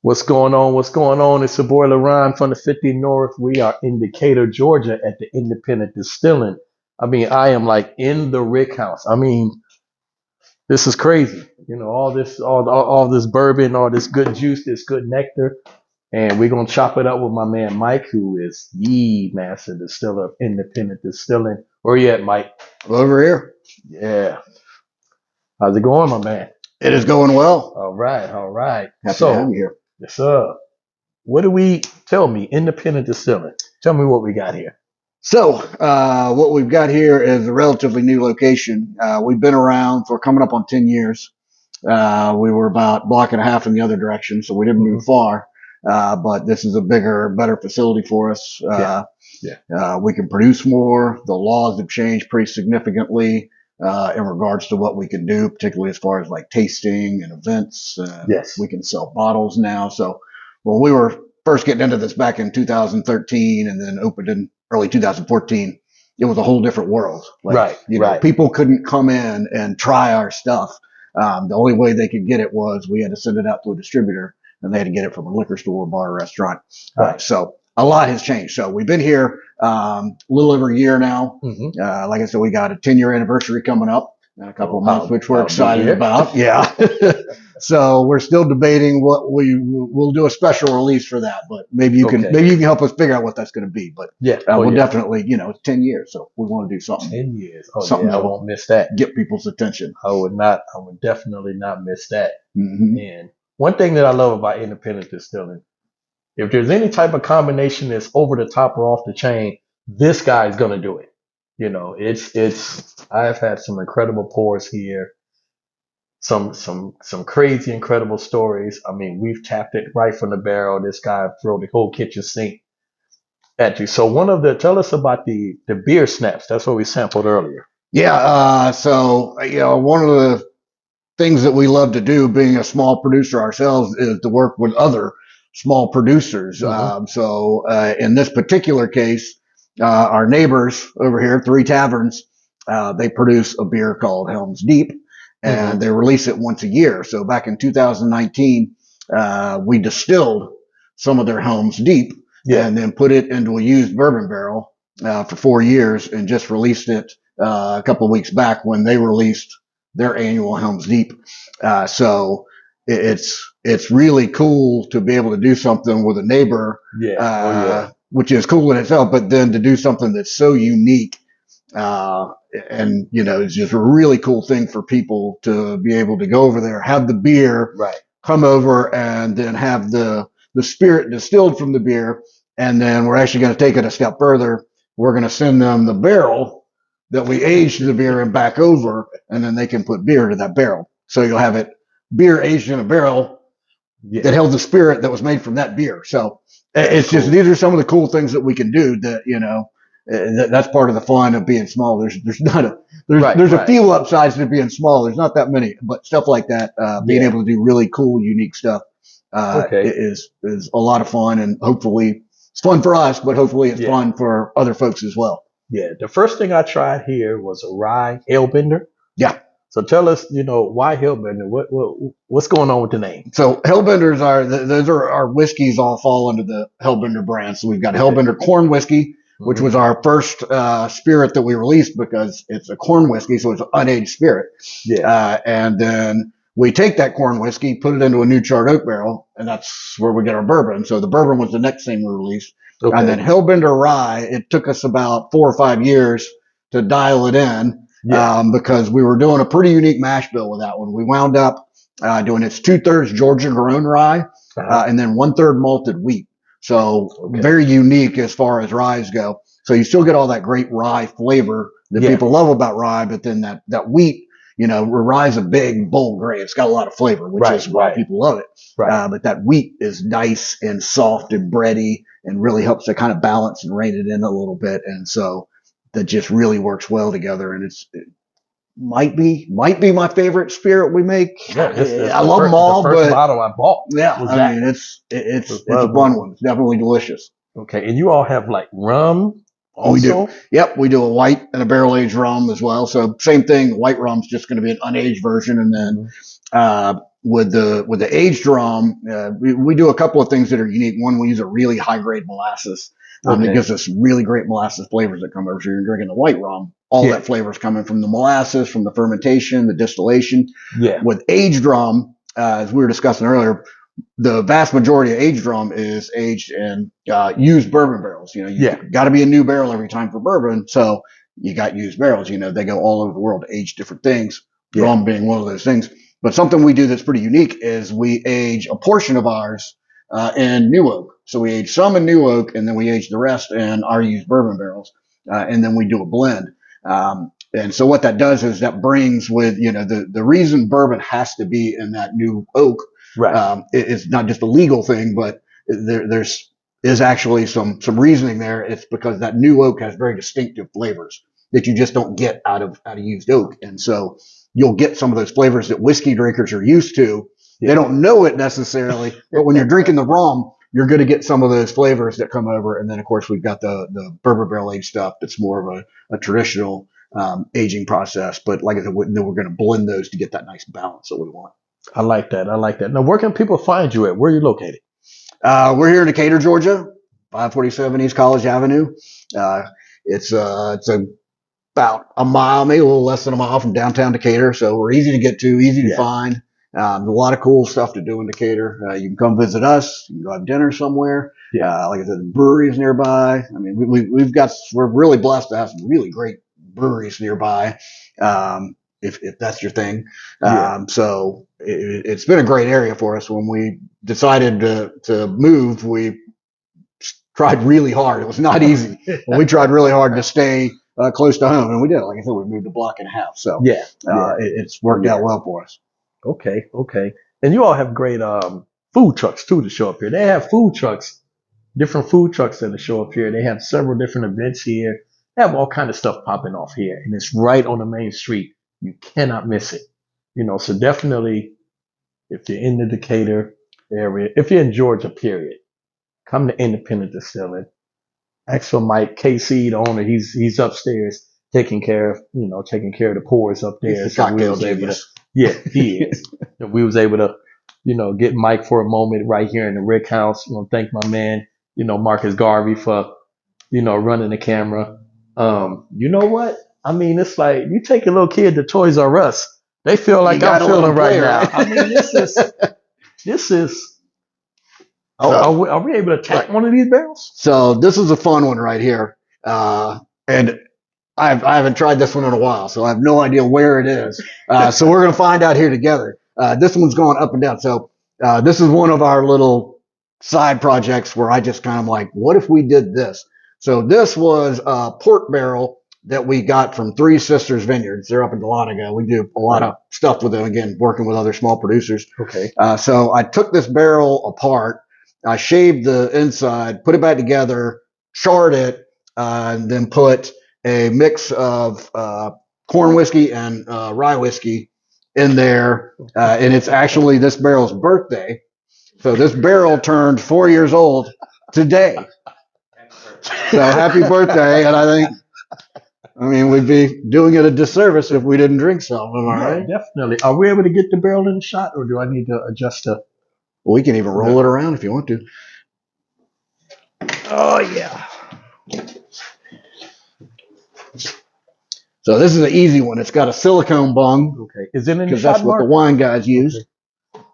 What's going on? What's going on? It's your boy LaRon from the 50 North. We are in Decatur, Georgia at the Independent Distilling. I mean, I am like in the Rick House. I mean, this is crazy. You know, all this bourbon, all this good juice, this good nectar. And we're going to chop it up with my man Mike, who is the master distiller of Independent Distilling. Where you at, Mike? Over here. Yeah. How's it going, my man? It is going well. All right. All right. Happy to have you here. Yes, sir. Tell me, Independent Distilling. Tell me what we got here. So, what we've got here is a relatively new location. We've been around for coming up on 10 years. We were about a block and a half in the other direction, so we didn't move far. But this is a bigger, better facility for us. We can produce more. The laws have changed pretty significantly, in regards to what we can do, particularly as far as like tasting and events. Yes. We can sell bottles now. So, when we were first getting into this back in 2013 and then opened in early 2014, it was a whole different world. Like, Right. People couldn't come in and try our stuff. The only way they could get it was we had to send it out to a distributor, and they had to get it from a liquor store, bar, or restaurant. Right. So a lot has changed. So we've been here a little over a year now. Mm-hmm. Like I said, we got a 10-year anniversary coming up in a couple of months, which we're excited about. Yeah. So we're still debating what we'll do a special release for that, but maybe you can help us figure out what that's going to be. But we'll definitely, it's 10 years, so we want to do something. 10 years. Something I won't miss that. Get people's attention. I would definitely not miss that. Mm-hmm. And one thing that I love about Independent Distilling, if there's any type of combination that's over the top or off the chain, this guy's going to do it. You know, I've had some incredible pours here. Some crazy, incredible stories. I mean, we've tapped it right from the barrel. This guy threw the whole kitchen sink at you. So tell us about the beer snaps. That's what we sampled earlier. Yeah. So, one of the things that we love to do, being a small producer ourselves, is to work with other small producers. Mm-hmm. In this particular case, our neighbors over here, Three Taverns, they produce a beer called Helm's Deep, and they release it once a year. So back in 2019, we distilled some of their Helm's Deep and then put it into a used bourbon barrel for 4 years, and just released it a couple of weeks back when they released their annual Helm's Deep. So it's really cool to be able to do something with a neighbor, which is cool in itself, but then to do something that's so unique. It's just a really cool thing for people to be able to go over there, have the beer, come over, and then have the spirit distilled from the beer. And then we're actually going to take it a step further. We're going to send them the barrel that we aged the beer in back over, and then they can put beer to that barrel. So you'll have beer aged in a barrel that held the spirit that was made from that beer. So it's cool. These are some of the cool things that we can do that, that's part of the fun of being small. There's a few upsides to being small. There's not that many, but stuff like that, being able to do really cool, unique stuff, is a lot of fun, and hopefully it's fun for us, but hopefully it's fun for other folks as well. Yeah. The first thing I tried here was a rye Hellbender. Yeah. So tell us, why Hellbender? What's going on with the name? So Hellbenders those are our whiskeys, all fall under the Hellbender brand. So we've got Hellbender corn whiskey, which was our first spirit that we released, because it's a corn whiskey, so it's an unaged spirit. Yeah. And then we take that corn whiskey, put it into a new charred oak barrel, and that's where we get our bourbon. So the bourbon was the next thing we released. Okay. And then Hellbender rye, it took us about 4 or 5 years to dial it in. Because we were doing a pretty unique mash bill with that one. We wound up doing it's 2/3 Georgia grown rye, and then 1/3 malted wheat. So very unique as far as ryes go. So you still get all that great rye flavor that people love about rye, but then that wheat, rye's a big, bold grain. It's got a lot of flavor, which is why people love it. Right. But that wheat is nice and soft and bready, and really helps to kind of balance and rein it in a little bit. And so that just really works well together, and it might be my favorite spirit we make. Yeah, I love them all, the first bottle I bought. Yeah, I mean it's a fun one. It's definitely delicious. Okay, and you all have like rum, Oh, we do. Also? Yep, we do a white and a barrel aged rum as well. So same thing. White rum's just going to be an unaged version, and then with the aged rum, we do a couple of things that are unique. One, we use a really high grade molasses. That gives us really great molasses flavors that come over. So you're drinking the white rum. All that flavor is coming from the molasses, from the fermentation, the distillation. Yeah. With aged rum, as we were discussing earlier, the vast majority of aged rum is aged in used bourbon barrels. You know, you got to be a new barrel every time for bourbon. So you got used barrels. You know, they go all over the world to age different things. Rum being one of those things. But something we do that's pretty unique is we age a portion of ours in new oak. So we age some in new oak, and then we age the rest in our used bourbon barrels, and then we do a blend. And so what that does is that brings with, you know, the reason bourbon has to be in that new oak. Right. It's not just a legal thing, but there's actually some reasoning there. It's because that new oak has very distinctive flavors that you just don't get out of used oak. And so you'll get some of those flavors that whiskey drinkers are used to. They don't know it necessarily, but when you're drinking the rum, you're going to get some of those flavors that come over. And then of course we've got the bourbon barrel aged stuff that's more of a traditional aging process. But like I said, then we're going to blend those to get that nice balance that we want. I like that. Now, where can people find you at? Where are you located? We're here in Decatur, Georgia, 547 East College Avenue. It's about a mile, maybe a little less than a mile from downtown Decatur. So we're easy to get to, easy to find. There's a lot of cool stuff to do in Decatur. You can come visit us. You can go have dinner somewhere. Like I said, the brewery is nearby. I mean, we're really blessed to have some really great breweries nearby. If that's your thing. So it's been a great area for us. When we decided to move, we tried really hard. It was not easy. But we tried really hard to stay close to home, and we did. Like I said, we moved a block and a half. So it's worked out well for us. Okay. And you all have great food trucks too to show up here. They have food trucks, different food trucks that show up here. They have several different events here. They have all kind of stuff popping off here, and it's right on the main street. You cannot miss it. You know, so definitely if you're in the Decatur area, if you're in Georgia, period, come to Independent Distilling. Ask for Mike, KC, the owner. He's upstairs taking care of the pours up there. He's cocktail genius. He is. And we was able to, get Mike for a moment right here in the Rick House. I want to thank my man, Marcus Garvey for, running the camera. You know what? I mean, it's like you take a little kid to Toys R Us. They feel like I'm feeling right now. I mean, this is. Are we able to tap one of these barrels? So this is a fun one right here. And I haven't tried this one in a while, so I have no idea where it is. So we're going to find out here together. This one's going up and down. So this is one of our little side projects where I just kind of like, what if we did this? So this was a port barrel that we got from Three Sisters Vineyards. They're up in Dahlonega. We do a lot of stuff with them, again, working with other small producers. Okay. So I took this barrel apart. I shaved the inside, put it back together, charred it, and then put a mix of corn whiskey and rye whiskey in there. And it's actually this barrel's birthday. So this barrel turned 4 years old today. So happy birthday. And I mean, we'd be doing it a disservice if we didn't drink some. Am I right? Definitely. Are we able to get the barrel in the shot, or do I need to adjust the... We can even roll it around if you want to. Oh, yeah. So this is an easy one. It's got a silicone bung. Okay. Is it in the shot? Because that's what the wine guys use. Okay.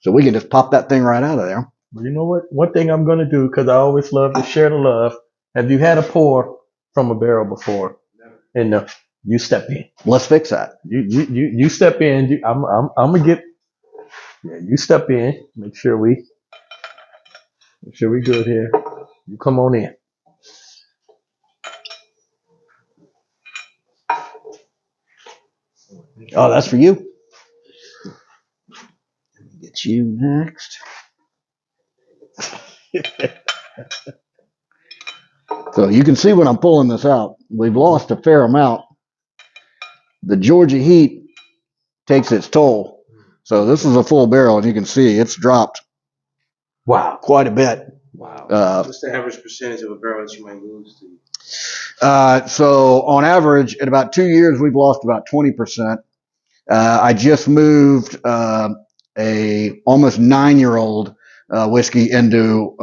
So we can just pop that thing right out of there. Well, you know what? One thing I'm going to do, because I always love to share the love. Have you had a pour from a barrel before? And you step in. Let's fix that. You step in. I'm going to get... Yeah, you step in. Make sure we good here. You come on in. Oh, that's for you. Let me get you next. So you can see when I'm pulling this out, we've lost a fair amount. The Georgia heat takes its toll. So this is a full barrel, and you can see it's dropped. Wow, quite a bit. Wow. What's the average percentage of a barrel that you might lose to? So on average, in about 2 years, we've lost about 20%. I just moved a almost 9-year-old whiskey into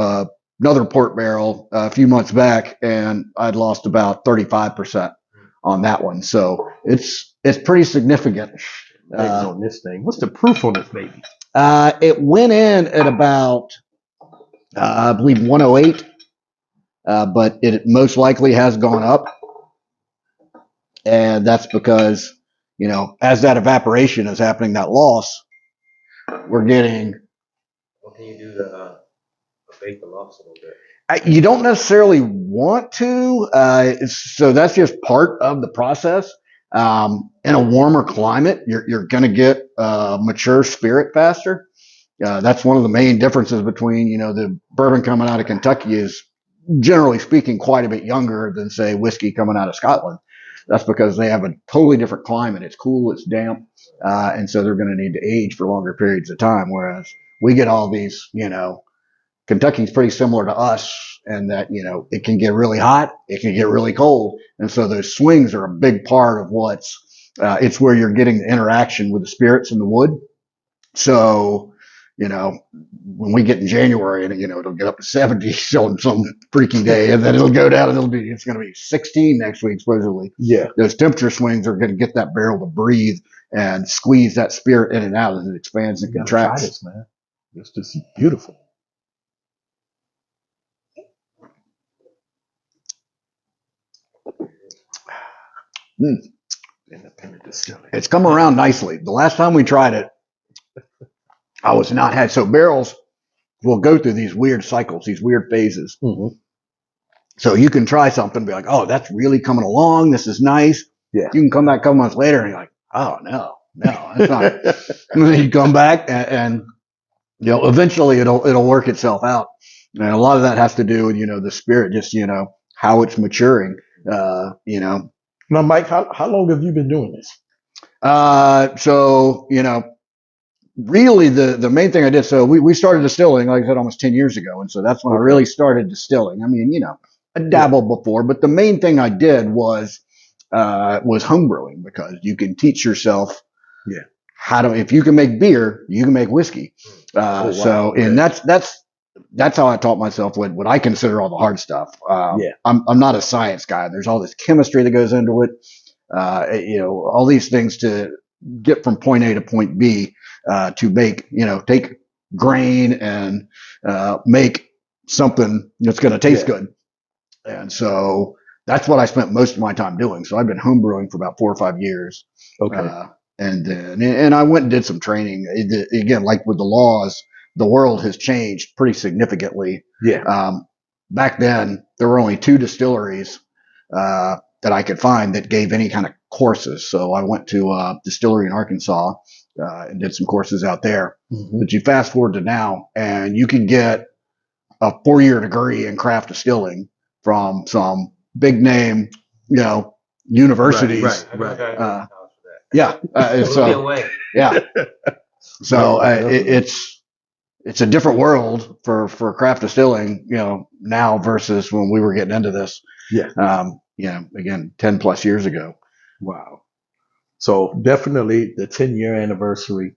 another port barrel a few months back, and I'd lost about 35% on that one. So it's pretty significant. On this thing, what's the proof on this baby? It went in at about I believe 108, but it most likely has gone up, and that's because as that evaporation is happening, that loss, we're getting. What can you do to abate the loss a little bit? You don't necessarily want to, so that's just part of the process. In a warmer climate, you're going to get mature spirit faster. That's one of the main differences between the bourbon coming out of Kentucky is generally speaking quite a bit younger than say whiskey coming out of Scotland. That's because they have a totally different climate. It's cool, it's damp, and so they're going to need to age for longer periods of time. Whereas we get all these, Kentucky's pretty similar to us in that, it can get really hot, it can get really cold. And so those swings are a big part of it's where you're getting the interaction with the spirits in the wood. So, when we get in January and, it'll get up to 70 on some freaky day, and then it'll go down and it's going to be 16 next week, supposedly. Yeah. Those temperature swings are going to get that barrel to breathe and squeeze that spirit in and out as it expands and contracts. Try this, man. This is beautiful. Independent distilling. It's come around nicely. The last time we tried it, I was not had. So barrels will go through these weird cycles, these weird phases. Mm-hmm. So you can try something and be like, oh, that's really coming along. This is nice. Yeah. You can come back a couple months later and you're like, oh, no, that's not. And then you come back and eventually it'll work itself out. And a lot of that has to do with, the spirit, just, how it's maturing, Now, Mike, how long have you been doing this? So, really the main thing I did, so we started distilling, like I said, almost 10 years ago. And so that's when I really started distilling. I mean, I dabbled before, but the main thing I did was homebrewing, because you can teach yourself if you can make beer, you can make whiskey. So, and that's how I taught myself what I consider all the hard stuff. I'm not a science guy. There's all this chemistry that goes into it. All these things to get from point A to point B, to make, take grain and, make something that's going to taste good. And so that's what I spent most of my time doing. So I've been homebrewing for about 4 or 5 years. Okay. And I went and did some training. Again, like with the laws, the world has changed pretty significantly. Yeah. Back then, there were only 2 distilleries that I could find that gave any kind of courses. So I went to a distillery in Arkansas and did some courses out there. Mm-hmm. But you fast forward to now, and you can get a 4-year degree in craft distilling from some big name, universities. Right. So it's a different world for craft distilling, now versus when we were getting into this. Yeah. Again, 10 plus years ago. Wow. So definitely the 10-year anniversary.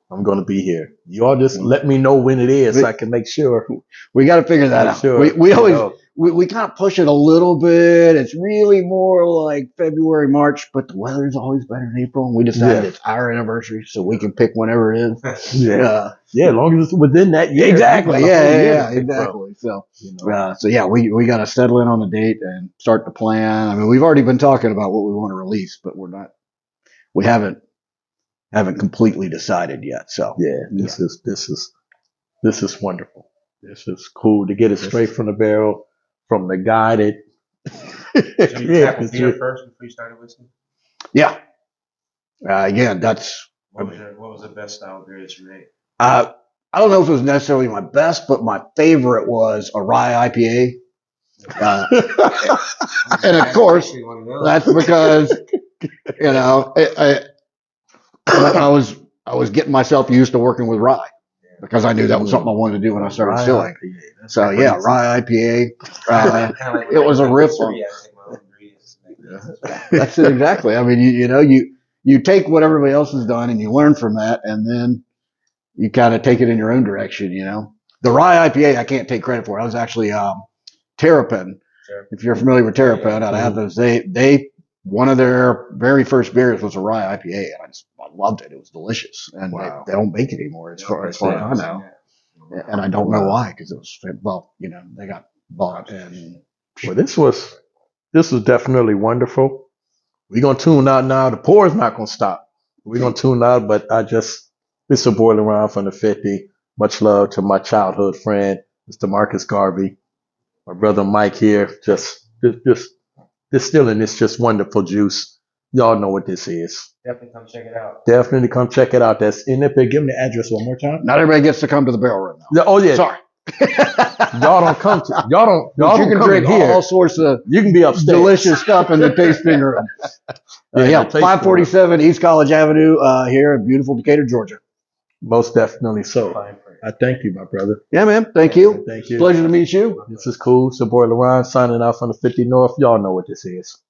I'm going to be here. You all just let me know when it is so I can make sure. We got to figure that out. Sure. We always, we kind of push it a little bit. It's really more like February, March, but the weather is always better in April. And we decided it's our anniversary, so we can pick whenever it is. As long as it's within that year. Exactly. Exactly. So, we got to settle in on the date and start to plan. I mean, we've already been talking about what we want to release, but we haven't completely decided yet. So this is wonderful. This is cool to get it straight from the barrel, from the guy that. So you tackled beer first before you started whiskey? Yeah. Again, that's. What was the best style of beer that you made? I don't know if it was necessarily my best, but my favorite was a rye IPA. And of course, that's because I was getting myself used to working with rye. because I knew that was something I wanted to do when I started Rye distilling. IPA. That's So yeah, crazy. rye IPA. Kinda like It was a riff on. Yeah, I take my own ingredients and make things. That's it exactly. I mean, you take what everybody else has done and you learn from that, and then you kind of take it in your own direction. The rye IPA I can't take credit for. I was actually Terrapin. Sure. If you're familiar with Terrapin, I'd have those. They one of their very first beers was a rye IPA, and I loved it. It was delicious, and Wow. they don't make it anymore as far as I know. Yeah. And I don't know why, because it was they got bought and Well, this was definitely wonderful. We're gonna tune out now. The pour is not gonna stop. We're gonna tune out, but this is Boiling Around from the 50. Much love to my childhood friend, Mr. Marcus Garvey, my brother Mike here. Just distilling this just wonderful juice. Y'all know what this is. Definitely come check it out. Definitely come check it out. That's Independent. Give me the address one more time. not everybody gets to come to the barrel room now. Oh yeah. Sorry. Y'all don't come to y'all You don't can come in drink here. all sorts of You can be upstairs. delicious stuff in the tasting room. The tasting 547 East College Avenue here in beautiful Decatur, Georgia. room. Most definitely so. Fine print. I thank you, my brother. Yeah, man. Thank you. Thank you. Pleasure to meet you. This is cool. So Boy Laron signing out from the 50 North. Y'all know what this is.